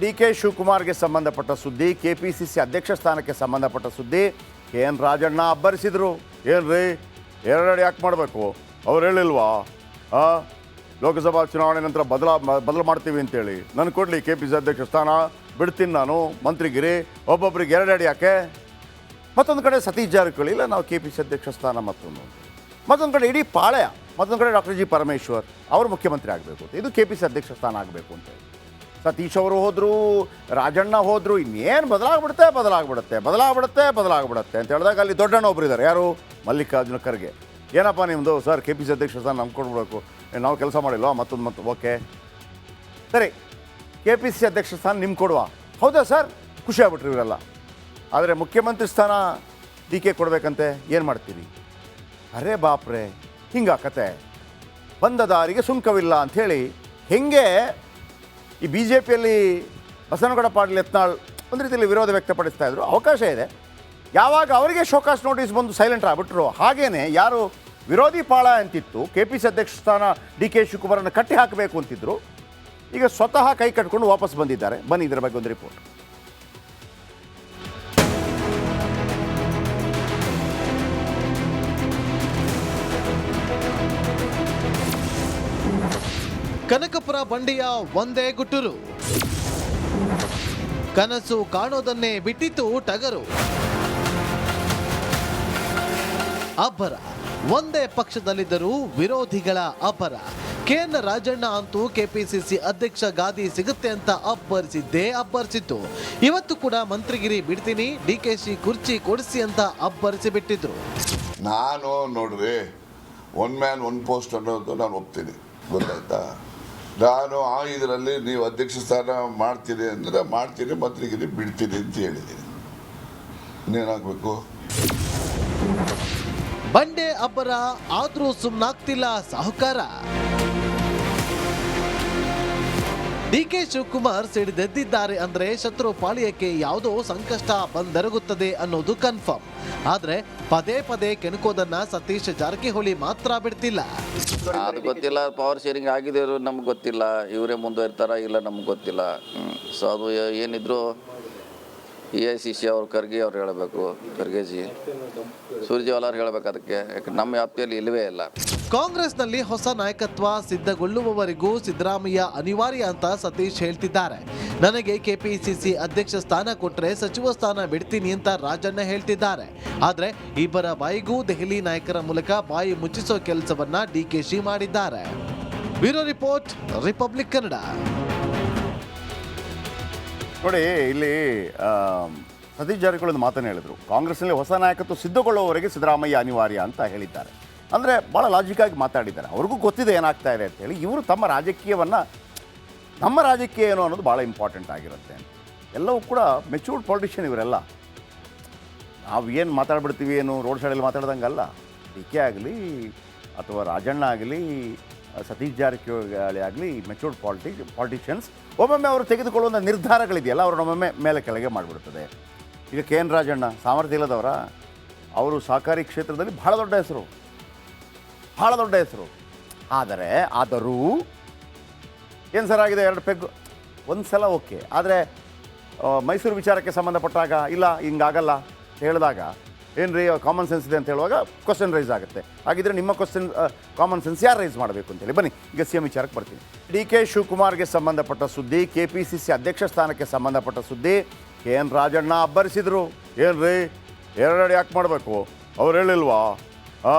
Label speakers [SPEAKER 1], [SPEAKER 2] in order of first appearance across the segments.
[SPEAKER 1] D K ಶಿವಕುಮಾರ್ಗೆ ಸಂಬಂಧಪಟ್ಟ ಸುದ್ದಿ, KPCC ಅಧ್ಯಕ್ಷ ಸ್ಥಾನಕ್ಕೆ ಸಂಬಂಧಪಟ್ಟ ಸುದ್ದಿ. ಎನ್ ರಾಜಣ್ಣ ಅಬ್ಬರಿಸಿದ್ರು, ಏನ್ರಿ ಎರಡೆರಡು ಯಾಕೆ ಮಾಡಬೇಕು, ಅವ್ರು ಹೇಳಿಲ್ವಾ ಲೋಕಸಭಾ ಚುನಾವಣೆ ನಂತರ ಬದಲು ಮಾಡ್ತೀವಿ ಅಂತೇಳಿ, ನನ್ನ ಕೊಡಲಿ ಕೆ ಪಿ ಸಿ ಅಧ್ಯಕ್ಷ ಸ್ಥಾನ, ಬಿಡ್ತೀನಿ ನಾನು ಮಂತ್ರಿಗಿರಿ, ಒಬ್ಬೊಬ್ರಿಗೆ ಎರಡೆರಡು ಯಾಕೆ. ಮತ್ತೊಂದು ಕಡೆ ಸತೀಶ್ ಜಾರಕಿಹೊಳಿ, ಇಲ್ಲ ನಾವು ಕೆ ಪಿ ಸಿ ಅಧ್ಯಕ್ಷ ಸ್ಥಾನ ಮತ್ತೊಂದು ಕಡೆ ಇಡೀ ಪಾಳ್ಯ, ಮತ್ತೊಂದು ಕಡೆ ಡಾಕ್ಟರ್ ಜಿ ಪರಮೇಶ್ವರ್ ಅವರು ಮುಖ್ಯಮಂತ್ರಿ ಆಗಬೇಕು ಅಂತ, ಇದು ಕೆ ಪಿ ಸಿ ಅಧ್ಯಕ್ಷ ಸ್ಥಾನ ಆಗಬೇಕು ಅಂತೇಳಿ. ಸತೀಶ್ ಅವರು ಹೋದರು, ರಾಜಣ್ಣ ಹೋದರು, ಇನ್ನೇನು ಬದಲಾಗ್ಬಿಡುತ್ತೆ ಅಂತ ಹೇಳಿದಾಗ ಅಲ್ಲಿ ದೊಡ್ಡಣ್ಣ ಒಬ್ರು ಇದ್ದಾರೆ, ಯಾರು ಮಲ್ಲಿಕಾರ್ಜುನ ಖರ್ಗೆ. ಏನಪ್ಪ ನಿಮ್ಮದು ಸರ್ ಕೆ ಪಿ ಸಿ ಅಧ್ಯಕ್ಷ ಸ್ಥಾನ ನಮ್ಗೆ ಕೊಡ್ಬಿಡ್ಬೇಕು, ನಾವು ಕೆಲಸ ಮಾಡಿಲ್ವಾ ಮತ್ತೊಂದು ಓಕೆ ಸರಿ ಕೆ ಪಿ ಸಿ ಅಧ್ಯಕ್ಷ ಸ್ಥಾನ ನಿಮ್ಗೆ ಕೊಡುವ, ಹೌದಾ ಸರ್, ಖುಷಿ ಆಗ್ಬಿಟ್ರಿ ಇವರೆಲ್ಲ. ಆದರೆ ಮುಖ್ಯಮಂತ್ರಿ ಸ್ಥಾನ ಡಿ ಕೆ ಕೊಡಬೇಕಂತೆ, ಏನು ಮಾಡ್ತೀರಿ, ಅರೇ ಬಾಪ್ರೆ ಹಿಂಗೆ ಕತೆ, ಬಂದ ದಾರಿಗೆ ಸುಂಕವಿಲ್ಲ ಅಂಥೇಳಿ ಹೆಂಗೆ ಈ ಬಿ ಜೆ ಪಿಯಲ್ಲಿ ಬಸವನಗೌಡ ಪಾಟೀಲ್ ಯತ್ನಾಳ್ ಒಂದು ರೀತಿಯಲ್ಲಿ ವಿರೋಧ ವ್ಯಕ್ತಪಡಿಸ್ತಾ ಇದ್ರು. ಅವಕಾಶ ಇದೆ, ಯಾವಾಗ ಅವರಿಗೆ ಶೋಕಾಸ್ ನೋಟಿಸ್ ಬಂದು ಸೈಲೆಂಟ್ ಆಗಿಬಿಟ್ರು, ಹಾಗೇನೆ ಯಾರು ವಿರೋಧಿ ಪಾಳ ಅಂತಿತ್ತು ಕೆ ಪಿ ಸಿ ಅಧ್ಯಕ್ಷ ಸ್ಥಾನ ಡಿ ಕೆ ಶಿವಕುಮಾರನ್ನು ಕಟ್ಟಿ ಹಾಕಬೇಕು ಅಂತಿದ್ರು, ಈಗ ಸ್ವತಃ ಕೈ ಕಟ್ಕೊಂಡು ವಾಪಸ್ ಬಂದಿದ್ದಾರೆ. ಬನ್ನಿ ಇದರ ಬಗ್ಗೆ ಒಂದು ರಿಪೋರ್ಟ್.
[SPEAKER 2] ಕನಕಪುರ ಬಂಡೆಯ ಒಂದೇ ಗುಟ್ಟೂರು, ಕನಸು ಕಾಣೋದನ್ನೇ ಬಿಟ್ಟಿತ್ತು ಟಗರು. ಅಬ್ಬರ ಒಂದೇ ಪಕ್ಷದಲ್ಲಿದ್ದರೂ ವಿರೋಧಿಗಳ ಅಬ್ಬರ. ಕೆಎನ್ ರಾಜಣ್ಣ ಅಂತೂ ಕೆಪಿಸಿಸಿ ಅಧ್ಯಕ್ಷ ಗಾದಿ ಸಿಗುತ್ತೆ ಅಂತ ಅಬ್ಬರಿಸಿತ್ತು. ಇವತ್ತು ಕೂಡ ಮಂತ್ರಿಗಿರಿ ಬಿಡ್ತೀನಿ, ಡಿಕೆಶಿ ಕುರ್ಚಿ ಕೊಡಿಸಿ ಅಂತ ಅಬ್ಬರಿಸಿ ಬಿಟ್ಟಿದ್ರು.
[SPEAKER 3] ನಾನು ನೋಡ್ರಿ ಒನ್ ಮ್ಯಾನ್ ಒನ್ ಪೋಸ್ಟ್ ಅನ್ನೋದು ನಾನು ಒಪ್ತೀನಿ, ಗೊತ್ತಾಯ್ತಾ. ನಾನು ಆ ಇದರಲ್ಲಿ ನೀವು ಅಧ್ಯಕ್ಷ ಸ್ಥಾನ ಮಾಡ್ತೀನಿ ಅಂದರೆ ಮಾಡ್ತೀನಿ, ಮಂತ್ರಿಗಿರಿ ಬಿಡ್ತೀನಿ ಅಂತ ಹೇಳಿದ್ದೀನಿ. ಇನ್ನೇನಾಗಬೇಕು.
[SPEAKER 2] ಬಂಡೆ ಅಬ್ಬರ ಆದ್ರೂ ಸುಮ್ನಾಗ್ತಿಲ್ಲ ಸಾಹುಕಾರ. ಡಿಕೆ ಶಿವಕುಮಾರ್ ಸಿಡಿದೆದ್ದಿದ್ದಾರೆ ಅಂದ್ರೆ ಶತ್ರು ಪಾಳ್ಯಕ್ಕೆ ಯಾವುದೋ ಸಂಕಷ್ಟ ಬಂದೆರಗುತ್ತದೆ ಅನ್ನೋದು ಕನ್ಫರ್ಮ್. ಆದ್ರೆ ಪದೇ ಪದೇ ಕೆಣಕೋದನ್ನ ಸತೀಶ್ ಜಾರಕಿಹೊಳಿ ಮಾತ್ರ ಬಿಡ್ತಿಲ್ಲ.
[SPEAKER 4] ಅದು ಗೊತ್ತಿಲ್ಲ, ಪವರ್ ಶೇರಿಂಗ್ ಆಗಿದ್ರು ನಮ್ಗೆ ಗೊತ್ತಿಲ್ಲ, ಇವರೇ ಮುಂದುವರಿತಾರ ಇಲ್ಲ ನಮ್ಗೆ ಗೊತ್ತಿಲ್ಲ. ಸೊ ಅದು ಏನಿದ್ರು AICC ಅವ್ರು ಖರ್ಗೆ ಅವ್ರು ಹೇಳಬೇಕು, ಖರ್ಗೆಜಿ ಸುರ್ಜೇವಾಲ ಅವ್ರು ಹೇಳಬೇಕು. ಅದಕ್ಕೆ ನಮ್ಮ ವ್ಯಾಪ್ತಿಯಲ್ಲಿ ಇಲ್ಲವೇ ಇಲ್ಲ.
[SPEAKER 2] ಕಾಂಗ್ರೆಸ್ನಲ್ಲಿ ಹೊಸ ನಾಯಕತ್ವ ಸಿದ್ಧಗೊಳ್ಳುವವರೆಗೂ ಸಿದ್ದರಾಮಯ್ಯ ಅನಿವಾರ್ಯ ಅಂತ ಸತೀಶ್ ಹೇಳ್ತಿದ್ದಾರೆ. ನನಗೆ ಕೆಪಿಸಿಸಿ ಅಧ್ಯಕ್ಷ ಸ್ಥಾನ ಕೊಟ್ಟರೆ ಸಚಿವ ಸ್ಥಾನ ಬಿಡ್ತೀನಿ ಅಂತ ರಾಜಣ್ಣ ಹೇಳ್ತಿದ್ದಾರೆ. ಆದ್ರೆ ಇಬ್ಬರ ಬಾಯಿಗೂ ದೆಹಲಿ ನಾಯಕರ ಮೂಲಕ ಬಾಯಿ ಮುಚ್ಚಿಸೋ ಕೆಲಸವನ್ನ ಡಿಕೆಶಿ ಮಾಡಿದ್ದಾರೆ. Bureau report, republic Kannada.
[SPEAKER 1] ನೋಡಿ, ಇಲ್ಲಿ ಸತೀಶ್ ಜಾರಕಿಹೊಳಿ ಒಂದು ಮಾತನ್ನು ಹೇಳಿದರು, ಕಾಂಗ್ರೆಸ್ನಲ್ಲಿ ಹೊಸ ನಾಯಕತ್ವ ಸಿದ್ಧಗೊಳ್ಳುವವರೆಗೆ ಸಿದ್ದರಾಮಯ್ಯ ಅನಿವಾರ್ಯ ಅಂತ ಹೇಳಿದ್ದಾರೆ. ಅಂದರೆ ಭಾಳ ಲಾಜಿಕ್ಕಾಗಿ ಮಾತಾಡಿದ್ದಾರೆ. ಅವ್ರಿಗೂ ಗೊತ್ತಿದೆ ಏನಾಗ್ತಾ ಇದೆ ಅಂತೇಳಿ. ಇವರು ತಮ್ಮ ರಾಜಕೀಯವನ್ನು, ನಮ್ಮ ರಾಜಕೀಯ ಏನು ಅನ್ನೋದು ಭಾಳ ಇಂಪಾರ್ಟೆಂಟ್ ಆಗಿರುತ್ತೆ. ಎಲ್ಲವೂ ಕೂಡ ಮೆಚೂರ್ಡ್ ಪೊಲಿಟಿಷಿಯನ್ ಇವರೆಲ್ಲ. ನಾವು ಏನು ಮಾತಾಡ್ಬಿಡ್ತೀವಿ, ಏನು ರೋಡ್ ಸೈಡಲ್ಲಿ ಮಾತಾಡ್ದಂಗಲ್ಲ. ಡಿ ಕೆ ಆಗಲಿ ಅಥವಾ ರಾಜಣ್ಣ ಆಗಲಿ ಸತೀಶ್ ಜಾರಕಿಹೊಳಿ ಆಗಲಿ ಮೆಚೂರ್ಡ್ ಪಾಲಿಟಿಷಿಯನ್ಸ್. ಒಮ್ಮೊಮ್ಮೆ ಅವರು ತೆಗೆದುಕೊಳ್ಳುವಂಥ ನಿರ್ಧಾರಗಳಿದೆಯಲ್ಲ, ಅವರು ನಮ್ಮೊಮ್ಮೆ ಮೇಲೆ ಕೆಳಗೆ ಮಾಡಿಬಿಡ್ತದೆ. ಈಗ ಕೆ ಎನ್ ರಾಜಣ್ಣ ಸಾಮರ್ಥ್ಯ ಇಲ್ಲದವರ, ಅವರು ಸಹಕಾರಿ ಕ್ಷೇತ್ರದಲ್ಲಿ ಭಾಳ ದೊಡ್ಡ ಹೆಸರು. ಆದರೂ ಏನು ಸರ್ ಆಗಿದೆ, 2 ಪೆಗ್ ಒಂದು ಸಲ ಓಕೆ. ಆದರೆ ಮೈಸೂರು ವಿಚಾರಕ್ಕೆ ಸಂಬಂಧಪಟ್ಟಾಗ ಇಲ್ಲ ಹಿಂಗಾಗಲ್ಲ ಹೇಳಿದಾಗ, ಏನು ರೀ ಕಾಮನ್ ಸೆನ್ಸ್ ಇದೆ ಅಂತ ಹೇಳುವಾಗ ಕ್ವಶನ್ ರೈಸ್ ಆಗುತ್ತೆ. ಹಾಗಿದ್ರೆ ನಿಮ್ಮ ಕಾಮನ್ ಸೆನ್ಸ್ ಯಾರು ರೈಸ್ ಮಾಡಬೇಕು ಅಂತೇಳಿ. ಬನ್ನಿ ಈಗ ಸಿ ಎಂ ವಿಚಾರಕ್ಕೆ ಬರ್ತೀನಿ. ಡಿ ಕೆ ಶಿವಕುಮಾರ್ಗೆ ಸಂಬಂಧಪಟ್ಟ ಸುದ್ದಿ, ಕೆಪಿಸಿಸಿ ಅಧ್ಯಕ್ಷ ಸ್ಥಾನಕ್ಕೆ ಸಂಬಂಧಪಟ್ಟ ಸುದ್ದಿ. ಎನ್ ರಾಜಣ್ಣ ಅಬ್ಬರಿಸಿದ್ರು, ಏನ್ರಿ ಎರಡೆರಡು ಯಾಕೆ ಮಾಡಬೇಕು, ಅವ್ರು ಹೇಳಿಲ್ವಾ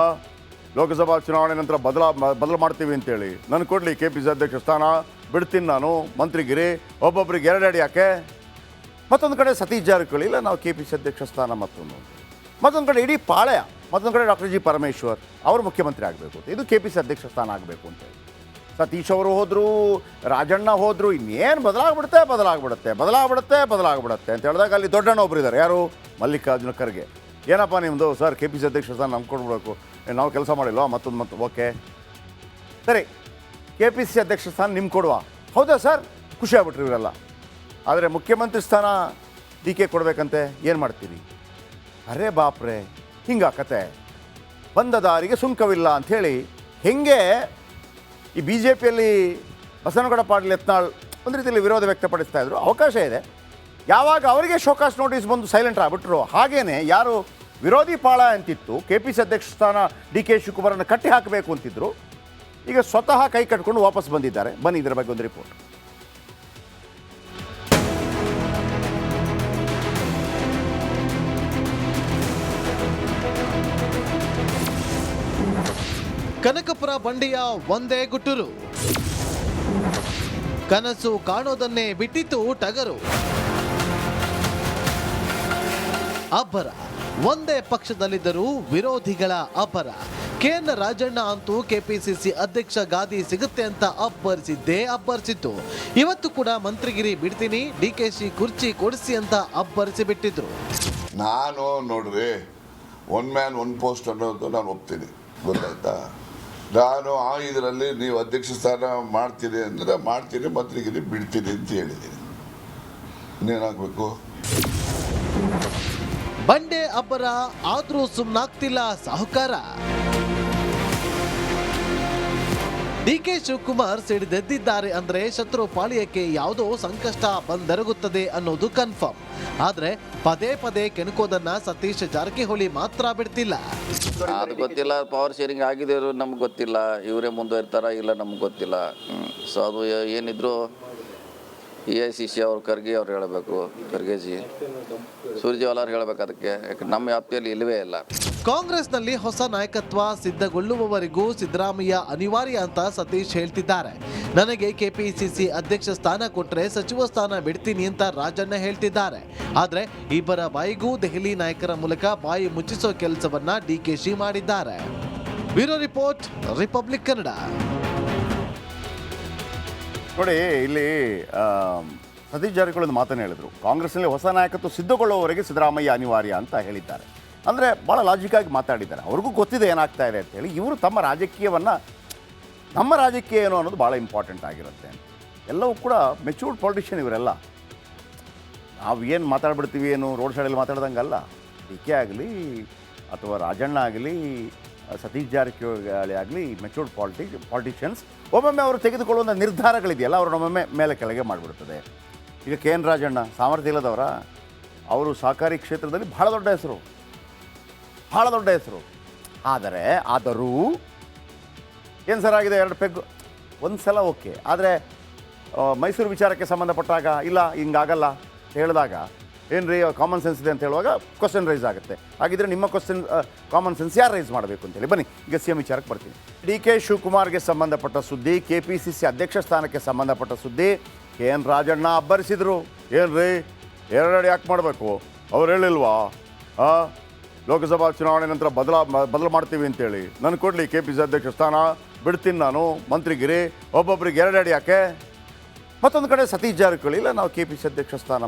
[SPEAKER 1] ಲೋಕಸಭಾ ಚುನಾವಣೆ ನಂತರ ಬದಲು ಮಾಡ್ತೀವಿ ಅಂತೇಳಿ, ನನ್ನ ಕೊಡಲಿ ಕೆ ಪಿ ಸಿ ಅಧ್ಯಕ್ಷ ಸ್ಥಾನ, ಬಿಡ್ತೀನಿ ನಾನು ಮಂತ್ರಿಗಿರಿ, ಒಬ್ಬೊಬ್ರಿಗೆ ಎರಡೆರಡು ಯಾಕೆ. ಮತ್ತೊಂದು ಕಡೆ ಸತೀಶ್ ಜಾರಕಿಹೊಳಿ, ಇಲ್ಲ ನಾವು ಕೆ ಪಿ ಸಿ ಅಧ್ಯಕ್ಷ ಸ್ಥಾನ ಮತ್ತೊಂದು ಕಡೆ ಇಡೀ ಪಾಳ್ಯ, ಮತ್ತೊಂದು ಕಡೆ ಡಾಕ್ಟರ್ ಜಿ ಪರಮೇಶ್ವರ್ ಅವರು ಮುಖ್ಯಮಂತ್ರಿ ಆಗಬೇಕು ಅಂತ, ಇದು ಕೆ ಪಿ ಸಿ ಅಧ್ಯಕ್ಷ ಸ್ಥಾನ ಆಗಬೇಕು ಅಂತೇಳಿ. ಸತೀಶ್ ಅವರು ಹೋದರು, ರಾಜಣ್ಣ ಹೋದರು, ಇನ್ನೇನು ಬದಲಾಗ್ಬಿಡುತ್ತೆ ಅಂತ ಹೇಳಿದಾಗ ಅಲ್ಲಿ ದೊಡ್ಡಣ್ಣ ಒಬ್ರು ಇದ್ದಾರೆ, ಯಾರು ಮಲ್ಲಿಕಾರ್ಜುನ ಖರ್ಗೆ. ಏನಪ್ಪ ನಿಮ್ಮದು ಸರ್ ಕೆ ಪಿ ಸಿ ಅಧ್ಯಕ್ಷ ಸ್ಥಾನ ನಮ್ಗೆ ಕೊಡ್ಬಿಡ್ಬೇಕು, ನಾವು ಕೆಲಸ ಮಾಡಿಲ್ವಾ ಮತ್ತೊಂದು ಓಕೆ ಸರಿ ಕೆ ಪಿ ಸಿ ಅಧ್ಯಕ್ಷ ಸ್ಥಾನ ನಿಮ್ಗೆ ಕೊಡುವ, ಹೌದಾ ಸರ್, ಖುಷಿ ಆಗ್ಬಿಟ್ರಿ ಇವರೆಲ್ಲ. ಆದರೆ ಮುಖ್ಯಮಂತ್ರಿ ಸ್ಥಾನ ಡಿ ಕೆ ಕೊಡಬೇಕಂತೆ, ಏನು ಮಾಡ್ತೀರಿ, ಅರೇ ಬಾಪ್ರೆ ಹಿಂಗೆ ಕತೆ, ಬಂದ ದಾರಿಗೆ ಸುಂಕವಿಲ್ಲ ಅಂಥೇಳಿ ಹೆಂಗೆ ಈ ಬಿ ಜೆ ಪಿಯಲ್ಲಿ ಬಸವನಗೌಡ ಪಾಟೀಲ್ ಯತ್ನಾಳ್ ಒಂದು ರೀತಿಯಲ್ಲಿ ವಿರೋಧ ವ್ಯಕ್ತಪಡಿಸ್ತಾ ಇದ್ರು. ಅವಕಾಶ ಇದೆ. ಯಾವಾಗ ಅವರಿಗೆ ಶೋಕಾಸ್ ನೋಟಿಸ್ ಬಂದು ಸೈಲೆಂಟ್ ಆಗಿಬಿಟ್ರು, ಹಾಗೇನೆ ಯಾರು ವಿರೋಧಿ ಪಾಳ ಅಂತಿತ್ತು, KPC ಅಧ್ಯಕ್ಷ ಸ್ಥಾನ DK ಶಿವಕುಮಾರನ್ನು ಕಟ್ಟಿ ಹಾಕಬೇಕು ಅಂತಿದ್ರು, ಈಗ ಸ್ವತಃ ಕೈ ಕಟ್ಕೊಂಡು ವಾಪಸ್ ಬಂದಿದ್ದಾರೆ. ಬನ್ನಿ ಇದರ ಬಗ್ಗೆ ಒಂದು ರಿಪೋರ್ಟ್.
[SPEAKER 2] ಕನಕಪುರ ಬಂಡೆಯ ಒಂದೇ ಗುಟ್ಟುರು, ಕನಸು ಕಾಣೋದನ್ನೇ ಬಿಟ್ಟಿತು ಟಗರು. ಅಬ್ಬರ ಒಂದೇ ಪಕ್ಷದಲ್ಲಿದ್ದರೂ ವಿರೋಧಿಗಳ ಅಬ್ಬರ. KN ರಾಜಣ್ಣ ಅಂತೂ KPCC ಅಧ್ಯಕ್ಷ ಗಾದಿ ಸಿಗುತ್ತೆ ಅಂತ ಅಬ್ಬರಿಸಿತ್ತು. ಇವತ್ತು ಕೂಡ ಮಂತ್ರಿಗಿರಿ ಬಿಡ್ತೀನಿ, DKಶಿ ಕುರ್ಚಿ ಕೊಡಿಸಿ ಅಂತ ಅಬ್ಬರಿಸಿ ಬಿಟ್ಟಿದ್ರು.
[SPEAKER 3] ನಾನು ನೋಡ್ರಿ, ಒನ್ ಮ್ಯಾನ್ ಒನ್ ಪೋಸ್ಟ್ ಅನ್ನೋದು ನಾನು ಒಪ್ತೀನಿ, ಗೊತ್ತಾಯ್ತಾ. ನಾನು ಇದರಲ್ಲಿ ನೀವು ಅಧ್ಯಕ್ಷ ಸ್ಥಾನ ಮಾಡ್ತೀನಿ ಅಂದರೆ ಮಾಡ್ತೀನಿ, ಮಂತ್ರಿಗಿರಿ ಬಿಡ್ತೀನಿ ಅಂತ ಹೇಳಿದ್ದೀನಿ. ಇನ್ನೇನಾಗಬೇಕು?
[SPEAKER 2] ಬಂಡೆ ಅಬ್ಬರ ಆದ್ರೂ ಸುಮ್ನಾಗ್ತಿಲ್ಲ ಸಾಹುಕಾರ. DK ಶಿವಕುಮಾರ್ ಸಿಡಿದೆದ್ದಿದ್ದಾರೆ ಅಂದ್ರೆ ಶತ್ರು ಪಾಳ್ಯಕ್ಕೆ ಯಾವುದೋ ಸಂಕಷ್ಟ ಬಂದೆರಗುತ್ತದೆ ಅನ್ನೋದು ಕನ್ಫರ್ಮ್. ಆದ್ರೆ ಪದೇ ಪದೇ ಕೆಣಕೋದನ್ನ ಸತೀಶ್ ಜಾರಕಿಹೊಳಿ ಮಾತ್ರ ಬಿಡ್ತಿಲ್ಲ.
[SPEAKER 4] ಅದು ಗೊತ್ತಿಲ್ಲ, ಪವರ್ ಶೇರಿಂಗ್ ಆಗಿದೆಯೋ ನಮ್ಗೆ ಗೊತ್ತಿಲ್ಲ, ಇವರೇ ಮುಂದುವರಿತಾರ ಇಲ್ಲ ನಮ್ಗೆ ಗೊತ್ತಿಲ್ಲ. ಸೊ ಅದು ಏನಿದ್ರು AICC ಅವ್ರು ಖರ್ಗೆ ಅವ್ರು ಹೇಳಬೇಕು, ಖರ್ಗೆಜಿ, ಸುರ್ಜೇವಾಲ ಅವ್ರು ಹೇಳಬೇಕು. ಅದಕ್ಕೆ ಯಾಕೆ ನಮ್ಮ ವ್ಯಾಪ್ತಿಯಲ್ಲಿ ಇಲ್ಲವೇ ಇಲ್ಲ.
[SPEAKER 2] ಕಾಂಗ್ರೆಸ್ನಲ್ಲಿ ಹೊಸ ನಾಯಕತ್ವ ಸಿದ್ಧಗೊಳ್ಳುವವರೆಗೂ ಸಿದ್ದರಾಮಯ್ಯ ಅನಿವಾರ್ಯ ಅಂತ ಸತೀಶ್ ಹೇಳ್ತಿದ್ದಾರೆ. ನನಗೆ KPCC ಅಧ್ಯಕ್ಷ ಸ್ಥಾನ ಕೊಟ್ರೆ ಸಚಿವ ಸ್ಥಾನ ಬಿಡ್ತೀನಿ ಅಂತ ರಾಜಣ್ಣ ಹೇಳ್ತಿದ್ದಾರೆ. ಆದ್ರೆ ಇಬ್ಬರ ಬಾಯಿಗೂ ದೆಹಲಿ ನಾಯಕರ ಮೂಲಕ ಬಾಯಿ ಮುಚ್ಚಿಸೋ ಕೆಲಸವನ್ನ DKಶಿ ಮಾಡಿದ್ದಾರೆ. Bureau report, republic Kannada.
[SPEAKER 1] ನೋಡಿ, ಇಲ್ಲಿ ಸತೀಶ್ ಜಾರಕಿಹೊಳಿ ಒಂದು ಮಾತನ್ನು ಹೇಳಿದರು. ಕಾಂಗ್ರೆಸ್ನಲ್ಲಿ ಹೊಸ ನಾಯಕತ್ವ ಸಿದ್ಧಗೊಳ್ಳುವವರೆಗೆ ಸಿದ್ದರಾಮಯ್ಯ ಅನಿವಾರ್ಯ ಅಂತ ಹೇಳಿದ್ದಾರೆ. ಅಂದರೆ ಭಾಳ ಲಾಜಿಕ್ಕಾಗಿ ಮಾತಾಡಿದ್ದಾರೆ. ಅವ್ರಿಗೂ ಗೊತ್ತಿದೆ ಏನಾಗ್ತಾ ಇದೆ ಅಂತೇಳಿ. ಇವರು ತಮ್ಮ ರಾಜಕೀಯವನ್ನು, ನಮ್ಮ ರಾಜಕೀಯ ಏನು ಅನ್ನೋದು ಭಾಳ ಇಂಪಾರ್ಟೆಂಟ್ ಆಗಿರುತ್ತೆ. ಎಲ್ಲವೂ ಕೂಡ ಮೆಚೂರ್ಡ್ ಪೊಲಿಟಿಷಿಯನ್ ಇವರೆಲ್ಲ. ನಾವು ಏನು ಮಾತಾಡ್ಬಿಡ್ತೀವಿ, ಏನು ರೋಡ್ ಸೈಡಲ್ಲಿ ಮಾತಾಡ್ದಂಗಲ್ಲ. DK ಆಗಲಿ ಅಥವಾ ರಾಜಣ್ಣ ಆಗಲಿ, ಸತೀಶ್ ಜಾರಕಿಹೊಳಿ ಆಗಲಿ, ಮೆಚೂರ್ಡ್ ಪಾಲಿಟಿಷಿಯನ್ಸ್. ಒಮ್ಮೊಮ್ಮೆ ಅವರು ತೆಗೆದುಕೊಳ್ಳುವಂಥ ನಿರ್ಧಾರಗಳಿದೆಯಲ್ಲ, ಅವರು ನಮ್ಮೊಮ್ಮೆ ಮೇಲೆ ಕೆಳಗೆ ಮಾಡಿಬಿಡ್ತದೆ. ಈಗ KN ರಾಜಣ್ಣ ಸಾಮರ್ಥ್ಯ ಇಲ್ಲದವರ, ಅವರು ಸಹಕಾರಿ ಕ್ಷೇತ್ರದಲ್ಲಿ ಭಾಳ ದೊಡ್ಡ ಹೆಸರು. ಆದರೂ ಏನು ಸರ್ ಆಗಿದೆ, 2 ಪೆಗ್ ಒಂದು ಸಲ ಓಕೆ. ಆದರೆ ಮೈಸೂರು ವಿಚಾರಕ್ಕೆ ಸಂಬಂಧಪಟ್ಟಾಗ ಇಲ್ಲ ಹಿಂಗಾಗಲ್ಲ ಹೇಳಿದಾಗ, ಏನು ರೀ ಕಾಮನ್ ಸೆನ್ಸ್ ಇದೆ ಅಂತ ಹೇಳುವಾಗ ಕ್ವಶನ್ ರೈಸ್ ಆಗುತ್ತೆ. ಹಾಗಿದ್ರೆ ನಿಮ್ಮ ಕಾಮನ್ ಸೆನ್ಸ್ ಯಾರು ರೈಸ್ ಮಾಡಬೇಕು ಅಂತೇಳಿ. ಬನ್ನಿ ಈಗ CM ವಿಚಾರಕ್ಕೆ ಬರ್ತೀನಿ. DK ಶಿವಕುಮಾರ್ಗೆ ಸಂಬಂಧಪಟ್ಟ ಸುದ್ದಿ, KPCC ಅಧ್ಯಕ್ಷ ಸ್ಥಾನಕ್ಕೆ ಸಂಬಂಧಪಟ್ಟ ಸುದ್ದಿ. KN ರಾಜಣ್ಣ ಅಬ್ಬರಿಸಿದ್ರು. ಏನು ರೀ 2 ಯಾಕೆ ಮಾಡಬೇಕು, ಅವ್ರು ಹೇಳಿಲ್ವಾ ಲೋಕಸಭಾ ಚುನಾವಣೆ ನಂತರ ಬದಲು ಮಾಡ್ತೀವಿ ಅಂತೇಳಿ. ನನಗೆ ಕೊಡಲಿ KPCC ಅಧ್ಯಕ್ಷ ಸ್ಥಾನ, ಬಿಡ್ತೀನಿ ನಾನು, ಮಂತ್ರಿಗಿರಿ ಒಬ್ಬೊಬ್ಬರಿಗೆ 2 ಯಾಕೆ. ಮತ್ತೊಂದು ಕಡೆ ಸತೀಶ್ ಜಾರಕಿಹೊಳಿ, ಇಲ್ಲ ನಾವು KPCC ಅಧ್ಯಕ್ಷ ಸ್ಥಾನ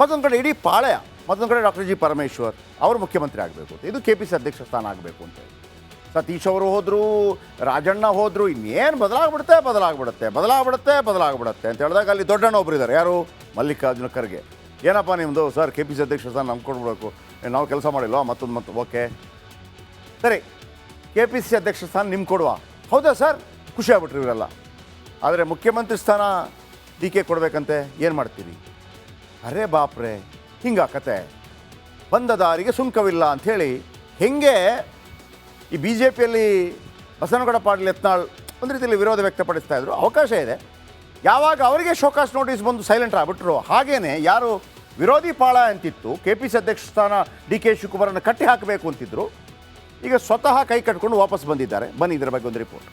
[SPEAKER 1] ಮತ್ತೊಂದು ಕಡೆ ಇಡೀ ಪಾಳ್ಯ, ಮತ್ತೊಂದು ಕಡೆ ಡಾಕ್ಟರ್ G ಪರಮೇಶ್ವರ್ ಅವರು ಮುಖ್ಯಮಂತ್ರಿ ಆಗಬೇಕು ಅಂತ, ಇದು KPCC ಅಧ್ಯಕ್ಷ ಸ್ಥಾನ ಆಗಬೇಕು ಅಂತೇಳಿ. ಸತೀಶ್ ಅವರು ಹೋದರು, ರಾಜಣ್ಣ ಹೋದರು, ಇನ್ನೇನು ಬದಲಾಗ್ಬಿಡುತ್ತೆ ಅಂತ ಹೇಳಿದಾಗ ಅಲ್ಲಿ ದೊಡ್ಡಣ್ಣ ಒಬ್ಬರು ಇದ್ದಾರೆ. ಯಾರು? ಮಲ್ಲಿಕಾರ್ಜುನ ಖರ್ಗೆ. ಏನಪ್ಪ ನಿಮ್ಮದು ಸರ್ KPCC ಅಧ್ಯಕ್ಷ ಸ್ಥಾನ ನಮ್ಗೆ ಕೊಡ್ಬಿಡಬೇಕು, ನಾವು ಕೆಲಸ ಮಾಡಿಲ್ವಾ, ಮತ್ತೊಂದು ಓಕೆ ಸರಿ KPCC ಅಧ್ಯಕ್ಷ ಸ್ಥಾನ ನಿಮ್ಗೆ ಕೊಡುವ. ಹೌದಾ ಸರ್, ಖುಷಿ ಆಗ್ಬಿಟ್ರಿ ಇವರೆಲ್ಲ. ಆದರೆ ಮುಖ್ಯಮಂತ್ರಿ ಸ್ಥಾನ DK ಕೊಡಬೇಕಂತೆ, ಏನು ಮಾಡ್ತೀರಿ? ಅರೇ ಬಾಪ್ರೆ, ಹಿಂಗ ಕತೆ. ಬಂದ ದಾರಿಗೆ ಸುಂಕವಿಲ್ಲ ಅಂಥೇಳಿ ಹೆಂಗೆ ಈ BJPಯಲ್ಲಿ ಬಸವನಗೌಡ ಪಾಟೀಲ್ ಯತ್ನಾಳ್ ಒಂದು ರೀತಿಯಲ್ಲಿ ವಿರೋಧ ವ್ಯಕ್ತಪಡಿಸ್ತಾ ಇದ್ರು. ಅವಕಾಶ ಇದೆ. ಯಾವಾಗ ಅವರಿಗೆ ಶೋಕಾಸ್ ನೋಟಿಸ್ ಬಂದು ಸೈಲೆಂಟ್ ಆಗಿಬಿಟ್ರು, ಹಾಗೇನೆ ಯಾರು ವಿರೋಧಿ ಪಾಳ ಅಂತಿತ್ತು, KPCC ಅಧ್ಯಕ್ಷ ಸ್ಥಾನ DK ಶಿವಕುಮಾರನ್ನು ಕಟ್ಟಿ ಹಾಕಬೇಕು ಅಂತಿದ್ರು, ಈಗ ಸ್ವತಃ ಕೈ ಕಟ್ಕೊಂಡು ವಾಪಸ್ ಬಂದಿದ್ದಾರೆ. ಬನ್ನಿ ಇದರ ಬಗ್ಗೆ ಒಂದು ರಿಪೋರ್ಟ್.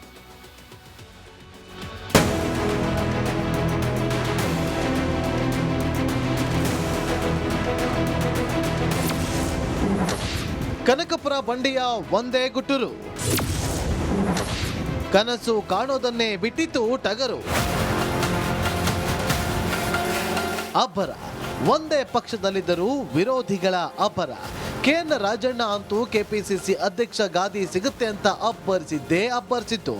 [SPEAKER 2] ಕನಕಪುರ ಬಂಡೆಯ ಒಂದೇ ಗುಟ್ಟುರು, ಕನಸು ಕಾಣೋದನ್ನೇ ಬಿಟ್ಟಿತು ಟಗರು. ಅಬ್ಬರ ಒಂದೇ ಪಕ್ಷದಲ್ಲಿದ್ದರೂ ವಿರೋಧಿಗಳ ಅಬ್ಬರ. KN ರಾಜಣ್ಣ ಅಂತೂ KPCC ಅಧ್ಯಕ್ಷ ಗಾದಿ ಸಿಗುತ್ತೆ ಅಂತ ಅಬ್ಬರಿಸಿತ್ತು.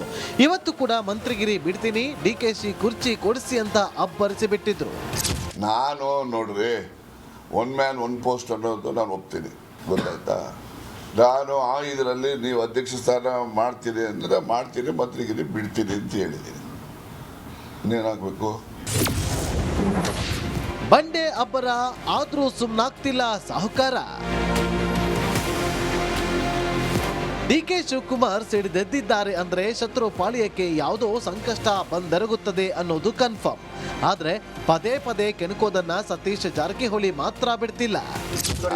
[SPEAKER 2] ಇವತ್ತು ಕೂಡ ಮಂತ್ರಿಗಿರಿ ಬಿಡ್ತೀನಿ, DKಶಿ ಕುರ್ಚಿ ಕೊಡಿಸಿ ಅಂತ ಅಬ್ಬರಿಸಿ ಬಿಟ್ಟಿದ್ರು.
[SPEAKER 3] ನಾನು ನೋಡ್ರಿ, ಒನ್ ಮ್ಯಾನ್ ಒನ್ ಪೋಸ್ಟ್ ಅನ್ನೋದು ನಾನು ಒಪ್ತೀನಿ, ಗೊತ್ತಾಯ್ತಾ. ನಾನು ಇದರಲ್ಲಿ ನೀವು ಅಧ್ಯಕ್ಷ ಸ್ಥಾನ ಮಾಡ್ತೀನಿ ಅಂದರೆ ಮಾಡ್ತೀನಿ, ಮಂತ್ರಿಗಿರಿ ಬಿಡ್ತೀನಿ ಅಂತ ಹೇಳಿದ್ದೀನಿ. ಇನ್ನೇನಾಗಬೇಕು?
[SPEAKER 2] ಬಂಡೆ ಅಬ್ಬರ ಆದ್ರೂ ಸುಮ್ನಾಗ್ತಿಲ್ಲ ಸಾಹುಕಾರ. ಡಿಕೆ ಶಿವಕುಮಾರ್ ಸಿಡಿದೆದ್ದಿದ್ದಾರೆ ಅಂದ್ರೆ ಶತ್ರು ಪಾಳ್ಯಕ್ಕೆ ಯಾವುದೋ ಸಂಕಷ್ಟ ಬಂದೆರಗುತ್ತದೆ ಅನ್ನೋದು ಕನ್ಫರ್ಮ್. ಆದ್ರೆ ಪದೇ ಪದೇ ಕೆಣಕೋದನ್ನ ಸತೀಶ್ ಜಾರಕಿಹೊಳಿ ಮಾತ್ರ ಬಿಡ್ತಿಲ್ಲ.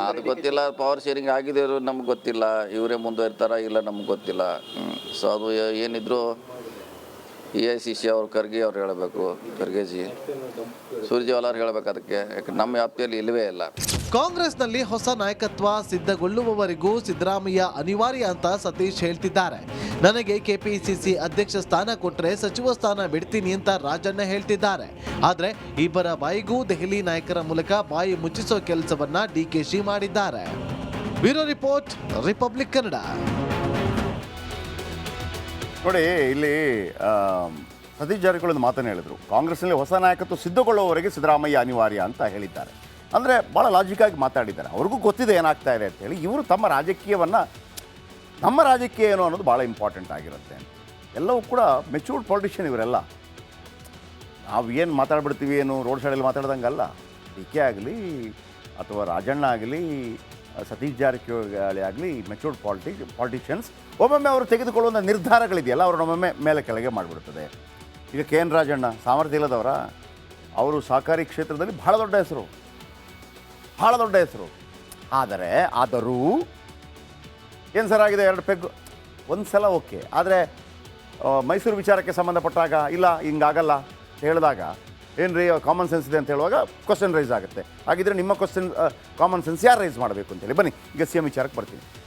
[SPEAKER 4] ಅದು ಗೊತ್ತಿಲ್ಲ, ಪವರ್ ಶೇರಿಂಗ್ ಆಗಿದೆಯೋ ನಮ್ಗೆ ಗೊತ್ತಿಲ್ಲ, ಇವರೇ ಮುಂದುವರಿತಾರ ಇಲ್ಲ ನಮ್ಗೆ ಗೊತ್ತಿಲ್ಲ. ಸೊ ಅದು ಏನಿದ್ರು AICC ಅವ್ರು ಖರ್ಗೆ ಅವ್ರು ಹೇಳಬೇಕು, ಖರ್ಗೆಜಿ, ಸುರ್ಜೇವಾಲ ಅವ್ರು ಹೇಳಬೇಕು. ಅದಕ್ಕೆ ಯಾಕೆ ನಮ್ಮ ವ್ಯಾಪ್ತಿಯಲ್ಲಿ ಇಲ್ಲವೇ ಇಲ್ಲ.
[SPEAKER 2] ಕಾಂಗ್ರೆಸ್ನಲ್ಲಿ ಹೊಸ ನಾಯಕತ್ವ ಸಿದ್ಧಗೊಳ್ಳುವವರೆಗೂ ಸಿದ್ದರಾಮಯ್ಯ ಅನಿವಾರ್ಯ ಅಂತ ಸತೀಶ್ ಹೇಳ್ತಿದ್ದಾರೆ. ನನಗೆ ಕೆಪಿಸಿಸಿ ಅಧ್ಯಕ್ಷ ಸ್ಥಾನ ಕೊಟ್ಟರೆ ಸಚಿವ ಸ್ಥಾನ ಬಿಡ್ತೀನಿ ಅಂತ ರಾಜಣ್ಣ ಹೇಳ್ತಿದ್ದಾರೆ. ಆದ್ರೆ ಇಬ್ಬರ ಬಾಯಿಗೂ ದೆಹಲಿ ನಾಯಕರ ಮೂಲಕ ಬಾಯಿ ಮುಚ್ಚಿಸೋ ಕೆಲಸವನ್ನ ಡಿಕೆಶಿ ಮಾಡಿದ್ದಾರೆ. Bureau report, republic Kannada.
[SPEAKER 1] ನೋಡಿ, ಇಲ್ಲಿ ಸತೀಶ್ ಜಾರಕಿಹೊಳಿ ಒಂದು ಮಾತನ್ನು ಹೇಳಿದರು. ಕಾಂಗ್ರೆಸ್ನಲ್ಲಿ ಹೊಸ ನಾಯಕತ್ವ ಸಿದ್ಧಗೊಳ್ಳುವವರೆಗೆ ಸಿದ್ದರಾಮಯ್ಯ ಅನಿವಾರ್ಯ ಅಂತ ಹೇಳಿದ್ದಾರೆ. ಅಂದರೆ ಭಾಳ ಲಾಜಿಕ್ಕಾಗಿ ಮಾತಾಡಿದ್ದಾರೆ. ಅವ್ರಿಗೂ ಗೊತ್ತಿದೆ ಏನಾಗ್ತಾ ಇದೆ ಅಂತೇಳಿ. ಇವರು ತಮ್ಮ ರಾಜಕೀಯವನ್ನು, ನಮ್ಮ ರಾಜಕೀಯ ಏನು ಅನ್ನೋದು ಭಾಳ ಇಂಪಾರ್ಟೆಂಟ್ ಆಗಿರುತ್ತೆ. ಎಲ್ಲವೂ ಕೂಡ ಮೆಚೂರ್ಡ್ ಪೊಲಿಟಿಷಿಯನ್ ಇವರೆಲ್ಲ. ನಾವು ಏನು ಮಾತಾಡ್ಬಿಡ್ತೀವಿ ಏನು ರೋಡ್ ಸೈಡಲ್ಲಿ ಮಾತಾಡ್ದಂಗಲ್ಲ. DK ಆಗಲಿ ಅಥವಾ ರಾಜಣ್ಣ ಆಗಲಿ ಸತೀಶ್ ಜಾರಕಿಹೊಳಿ ಆಗಲಿ ಮೆಚೂರ್ಡ್ ಪಾಲಿಟಿಷಿಯನ್ಸ್. ಒಮ್ಮೊಮ್ಮೆ ಅವರು ತೆಗೆದುಕೊಳ್ಳುವಂಥ ನಿರ್ಧಾರಗಳಿದೆಯಲ್ಲ, ಅವರು ನಮ್ಮೊಮ್ಮೆ ಮೇಲೆ ಕೆಳಗೆ ಮಾಡಿಬಿಡ್ತದೆ. ಈಗ KN ರಾಜಣ್ಣ ಸಾಮರ್ಥ್ಯ ಇಲ್ಲದವರ, ಅವರು ಸಹಕಾರಿ ಕ್ಷೇತ್ರದಲ್ಲಿ ಭಾಳ ದೊಡ್ಡ ಹೆಸರು. ಆದರೂ ಏನು ಸರ್ ಆಗಿದೆ, 2 ಪೆಗ್ ಒಂದು ಸಲ ಓಕೆ. ಆದರೆ ಮೈಸೂರು ವಿಚಾರಕ್ಕೆ ಸಂಬಂಧಪಟ್ಟಾಗ ಇಲ್ಲ ಹಿಂಗಾಗಲ್ಲ ಹೇಳಿದಾಗ ಏನು ರೀ ಕಾಮನ್ ಸೆನ್ಸ್ ಇದೆ ಅಂತ ಹೇಳುವಾಗ ಕ್ವಶನ್ ರೈಸ್ ಆಗುತ್ತೆ. ಹಾಗಿದ್ರೆ ನಿಮ್ಮ ಕಾಮನ್ ಸೆನ್ಸ್ ಯಾರು ರೈಸ್ ಮಾಡಬೇಕು ಅಂತೇಳಿ. ಬನ್ನಿ ಈಗ CM ವಿಚಾರಕ್ಕೆ ಬರ್ತೀನಿ.